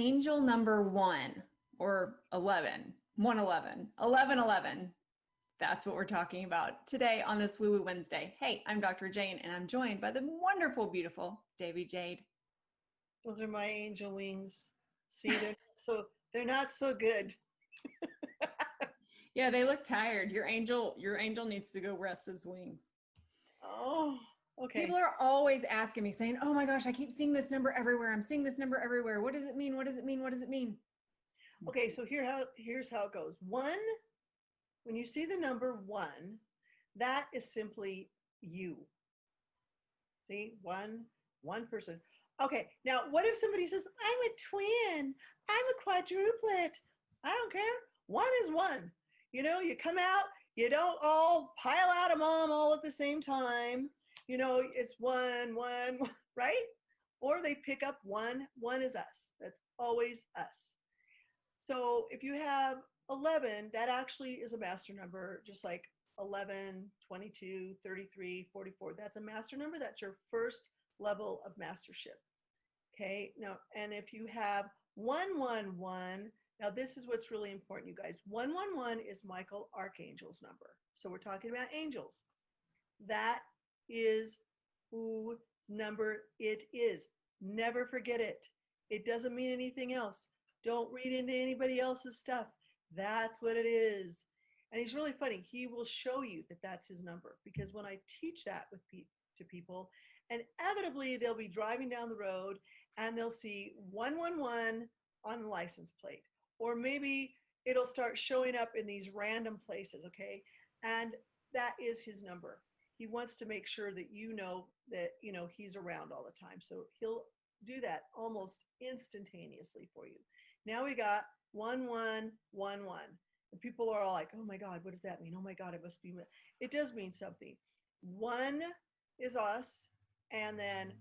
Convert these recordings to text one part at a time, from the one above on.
angel number 1 or 11, 111, 1111. That's what we're talking about today on this Woo Woo Wednesday. Hey, I'm Dr. Jane, and I'm joined by the wonderful, beautiful Devi Jade. Those are my angel wings. See, they're not so good. Yeah, they look tired. Your angel needs to go rest his wings. Oh, okay. People are always asking me, saying, "Oh my gosh, I keep seeing this number everywhere. I'm seeing this number everywhere. What does it mean? What does it mean? What does it mean?" Okay, so here's how it goes. One, when you see the number 1, that is simply you. See, one person. Okay, now what if somebody says, I'm a twin, I'm a quadruplet? I don't care. 1 is 1. You know, you come out, you don't all pile out of mom all at the same time. You know, it's 1, 1, right? Or they pick up 1. 1 is us. That's always us. So if you have 11, that actually is a master number, just like 11, 22, 33, 44. That's a master number. That's your first level of mastership. Okay, now, and if you have 111, now this is what's really important, you guys. 111 is Michael Archangel's number. So we're talking about angels. That is whose number it is. Never forget it. It doesn't mean anything else. Don't read into anybody else's stuff. That's what it is. And he's really funny. He will show you that that's his number, because when I teach that to people, inevitably they'll be driving down the road and they'll see 111 on the license plate, or maybe it'll start showing up in these random places, okay? And that is his number. He wants to make sure that you know that, you know, he's around all the time. So he'll do that almost instantaneously for you. Now we got 1111. And people are all like, oh my God, what does that mean? Oh my God, it must be. It does mean something. 1 is us, and then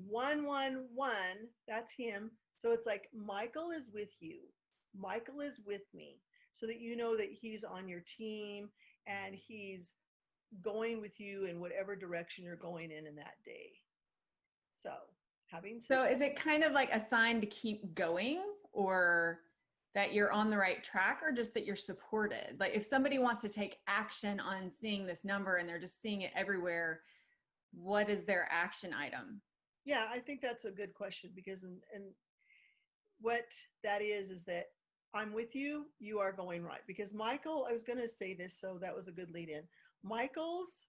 111, that's him. So it's like Michael is with you. Michael is with me, so that you know that he's on your team and he's going with you in whatever direction you're going in that day. So having said So is it kind of like a sign to keep going, or that you're on the right track, or just that you're supported? Like if somebody wants to take action on seeing this number and they're just seeing it everywhere, what is their action item? Yeah, I think that's a good question, because and what that is that I'm with you, you are going right. Because Michael, I was going to say this, so that was a good lead in. Michael's,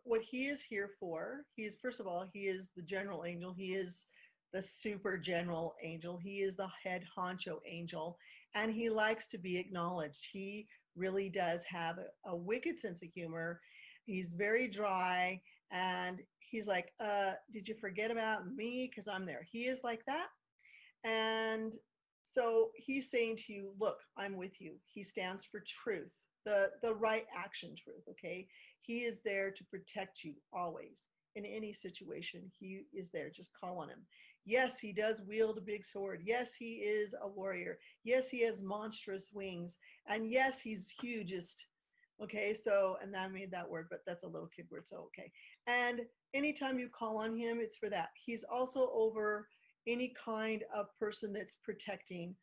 what he is here for, he is, first of all, he is the general angel. He is the super general angel. He is the head honcho angel, and he likes to be acknowledged. He really does have a wicked sense of humor. He's very dry, and he's like, did you forget about me? Because I'm there. He is like that. And so he's saying to you, look, I'm with you. He stands for truth, the right action truth, okay? He is there to protect you always. In any situation, he is there. Just call on him. Yes, he does wield a big sword. Yes, he is a warrior. Yes, he has monstrous wings. And yes, he's hugest. Okay, so, and I made that word, but that's a little kid word, so okay. And anytime you call on him, it's for that. He's also over any kind of person that's protecting.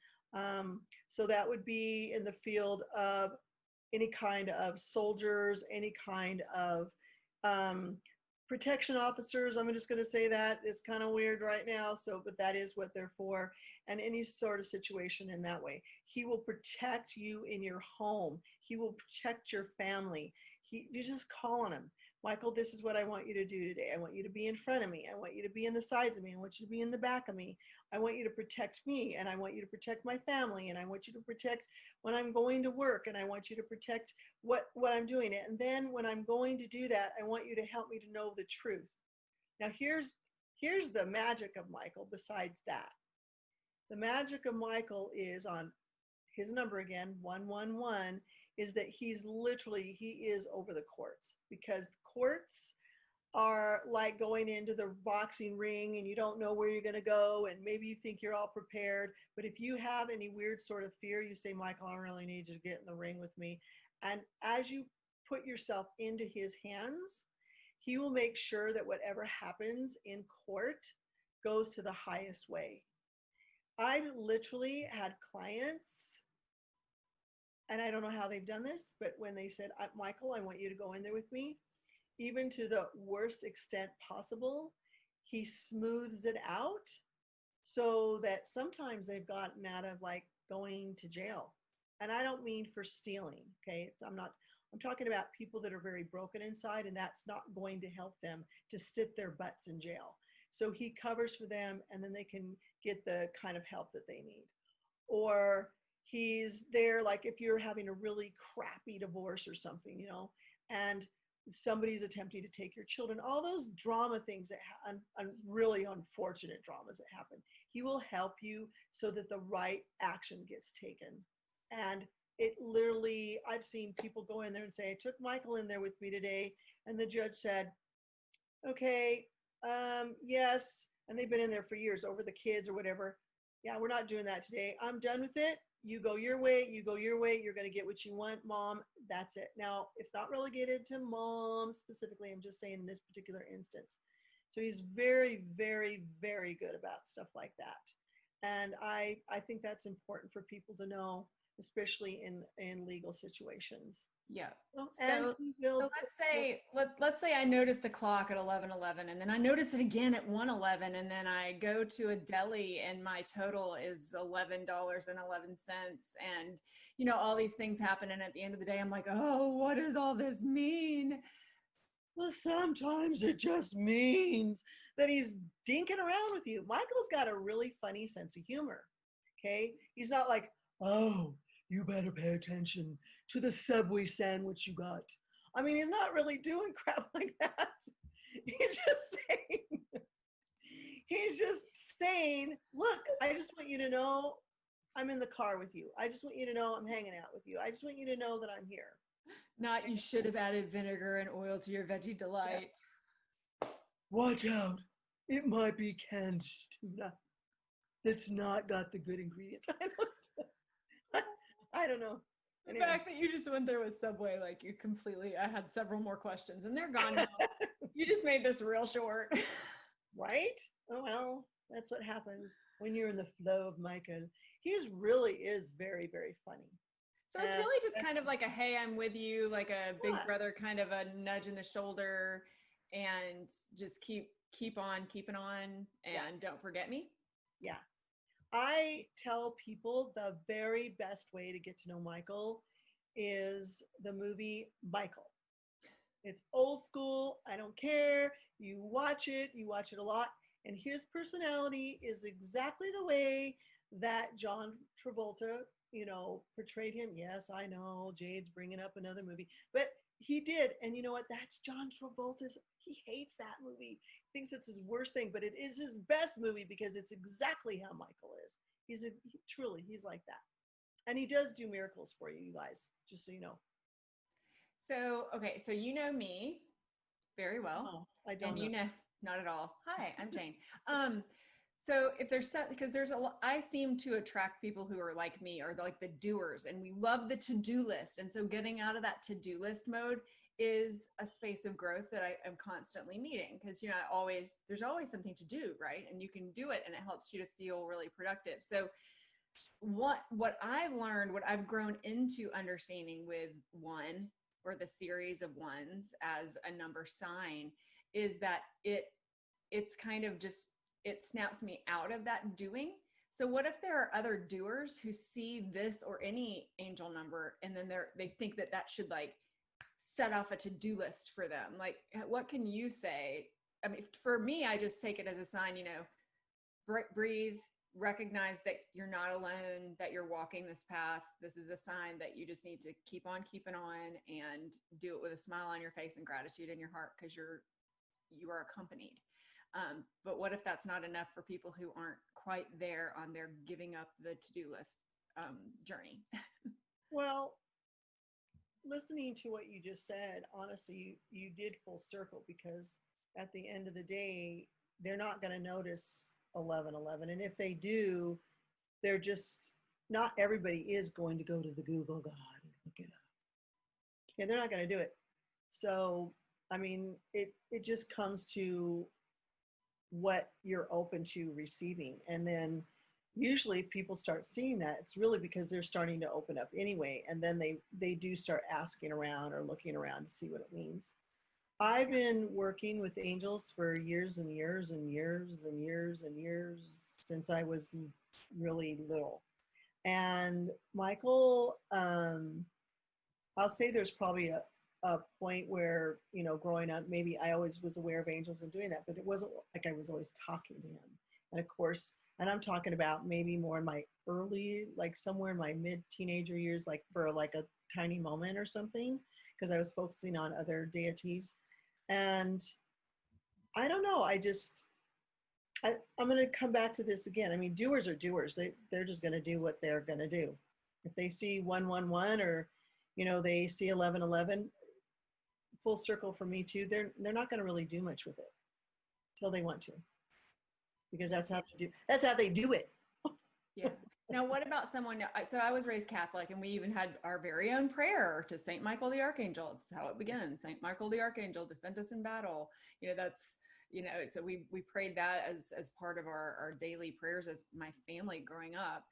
So that would be in the field of any kind of soldiers, any kind of protection officers. I'm just going to say that. It's kind of weird right now, so, but that is what they're for. And any sort of situation in that way. He will protect you in your home. He will protect your family. You just call on him. Michael, this is what I want you to do today. I want you to be in front of me. I want you to be in the sides of me. I want you to be in the back of me. I want you to protect me, and I want you to protect my family, and I want you to protect when I'm going to work, and I want you to protect what I'm doing. And then when I'm going to do that, I want you to help me to know the truth. Now here's the magic of Michael besides that. The magic of Michael is on his number again, 111, is that he is over the courts, because the courts are like going into the boxing ring and you don't know where you're going to go, and maybe you think you're all prepared, but if you have any weird sort of fear, you say, Michael, I really need you to get in the ring with me. And as you put yourself into his hands, he will make sure that whatever happens in court goes to the highest way. I literally had clients, and I don't know how they've done this, but when they said, Michael, I want you to go in there with me, even to the worst extent possible, he smooths it out so that sometimes they've gotten out of like going to jail. And I don't mean for stealing, okay? I'm talking about people that are very broken inside, and that's not going to help them to sit their butts in jail. So he covers for them, and then they can get the kind of help that they need. Or he's there, like if you're having a really crappy divorce or something, and somebody's attempting to take your children, all those drama things that really unfortunate dramas that happen, he will help you so that the right action gets taken. And it literally, I've seen people go in there and say, I took Michael in there with me today, and the judge said, okay, yes, and they've been in there for years over the kids or whatever. Yeah, we're not doing that today. I'm done with it. You go your way, you go your way. You're going to get what you want, mom. That's it. Now, it's not relegated to mom specifically. I'm just saying in this particular instance. So he's very, very, very good about stuff like that. And I think that's important for people to know, especially in legal situations. Yeah. And so let's say I noticed the clock at 11:11, and then I noticed it again at 1:11, and then I go to a deli and my total is $11.11, and all these things happen, and at the end of the day I'm like, oh, what does all this mean? Well, sometimes it just means that he's dinking around with you. Michael's got a really funny sense of humor. Okay, he's not like, oh, you better pay attention to the Subway sandwich you got. I mean, he's not really doing crap like that. He's just saying, look, I just want you to know I'm in the car with you. I just want you to know I'm hanging out with you. I just want you to know that I'm here. Not you should have added vinegar and oil to your veggie delight. Yeah. Watch out. It might be canned tuna that's not got the good ingredients. I don't know. The fact that you just went there with Subway, like I had several more questions and they're gone now. You just made this real short. Right? Oh, well, that's what happens when you're in the flow of Michael. He really is very, very funny. So it's really just kind of like a, hey, I'm with you, like a big brother, kind of a nudge in the shoulder, and just keep on keeping on, and don't forget me. Yeah. I tell people the very best way to get to know Michael is the movie Michael. It's old school. I don't care. You watch it a lot. And his personality is exactly the way that John Travolta, portrayed him. Yes, I know Jade's bringing up another movie, but he did. And you know what? That's John Travolta's. He hates that movie. Thinks it's his worst thing, but it is his best movie because it's exactly how Michael is. He's like that. And he does do miracles for you guys, just so you know. So, okay. So you know me very well. Oh, I don't know. Not at all. Hi, I'm Jane. So if because there's a lot, I seem to attract people who are like me, or like the doers, and we love the to-do list. And so getting out of that to-do list mode is a space of growth that I am constantly meeting, because there's always something to do, right? And you can do it, and it helps you to feel really productive. So what I've learned, what I've grown into understanding with one, or the series of ones as a number sign, is that it's kind of just, it snaps me out of that doing. So what if there are other doers who see this or any angel number, and then they think that should like set off a to-do list for them? Like, what can you say? I mean, for me, I just take it as a sign, breathe, recognize that you're not alone, that you're walking this path. This is a sign that you just need to keep on keeping on, and do it with a smile on your face and gratitude in your heart, because you are accompanied. But what if that's not enough for people who aren't quite there on their giving up the to-do list journey? Well, listening to what you just said, honestly, you did full circle, because at the end of the day, they're not going to notice 11:11. And if they do, they're just, not everybody is going to go to the Google God and look it up. Okay, they're not going to do it. So, I mean, it just comes to what you're open to receiving. And then usually if people start seeing that, it's really because they're starting to open up anyway. And then they do start asking around or looking around to see what it means. I've been working with angels for years and years and years and years and years since I was really little. And Michael, I'll say there's probably a point where, growing up, maybe I always was aware of angels and doing that, but it wasn't like I was always talking to him. And of course, and I'm talking about maybe more in my early, like somewhere in my mid teenager years, like for like a tiny moment or something, because I was focusing on other deities. And I don't know, I'm going to come back to this again. I mean, doers are doers. They're just going to do what they're going to do. If they see 111 or, they see 1111, full circle for me too. They're not going to really do much with it till they want to, because that's how they do it. Yeah. Now, what about someone? So I was raised Catholic, and we even had our very own prayer to Saint Michael the Archangel. It's how it begins. Saint Michael the Archangel, defend us in battle. That's, so we prayed that as part of our daily prayers as my family growing up.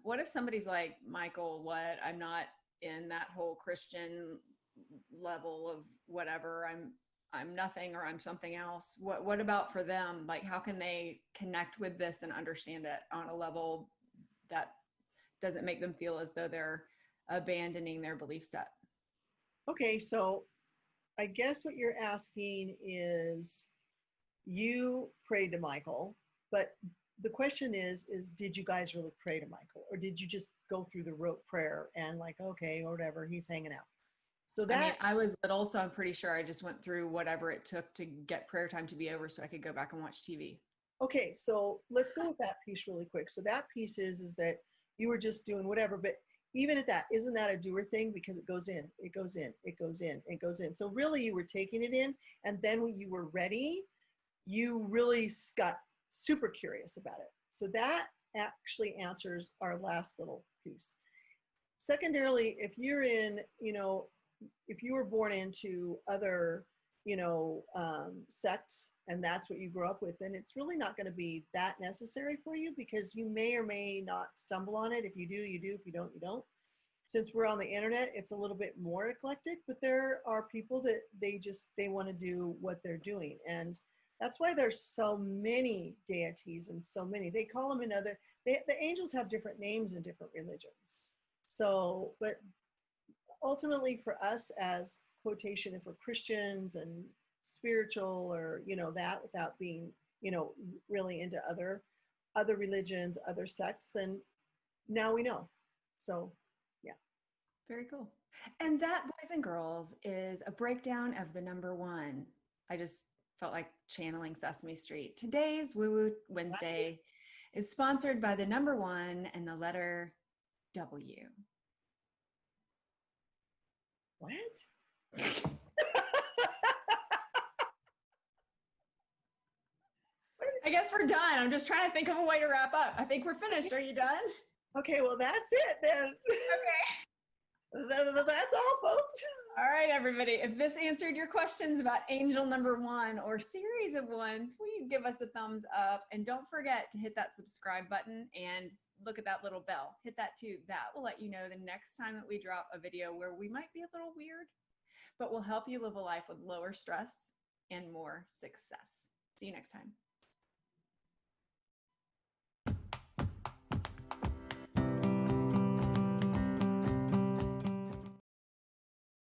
What if somebody's like, Michael, what? I'm not in that whole Christian level of whatever. I'm nothing, or I'm something else. What about for them? Like, how can they connect with this and understand it on a level that doesn't make them feel as though they're abandoning their belief set? Okay, so I guess what you're asking is, you prayed to Michael, but the question is did you guys really pray to Michael, or did you just go through the rote prayer and like, okay, or whatever, he's hanging out? So that, I was little, so I'm pretty sure I just went through whatever it took to get prayer time to be over so I could go back and watch TV. okay, so let's go with that piece really quick. So that piece is that you were just doing whatever, but even at that, isn't that a doer thing? Because it goes in, it goes in, it goes in, it goes in. So really you were taking it in, and then when you were ready, you really got super curious about it. So that actually answers our last little piece. Secondarily, if you're in, if you were born into other, sects, and that's what you grew up with, then it's really not going to be that necessary for you, because you may or may not stumble on it. If you do, you do. If you don't, you don't. Since we're on the internet, it's a little bit more eclectic, but there are people that they want to do what they're doing. And that's why there's so many deities, and so many, they call them the angels have different names in different religions. So, but ultimately for us as quotation, if we're Christians and spiritual, or, that, without being, really into other religions, other sects, then now we know. So, yeah. Very cool. And that, boys and girls, is a breakdown of the number one. I just felt like channeling Sesame Street. Today's Woo Woo Wednesday is sponsored by the number one and the letter W. What? I guess we're done. I'm just trying to think of a way to wrap up. I think we're finished. Are you done? Okay, well, that's it then. Okay. That's all, folks. All right, everybody. If this answered your questions about angel number one or series of ones, will you give us a thumbs up? And don't forget to hit that subscribe button and look at that little bell. Hit that too. That will let you know the next time that we drop a video where we might be a little weird, but will help you live a life with lower stress and more success. See you next time.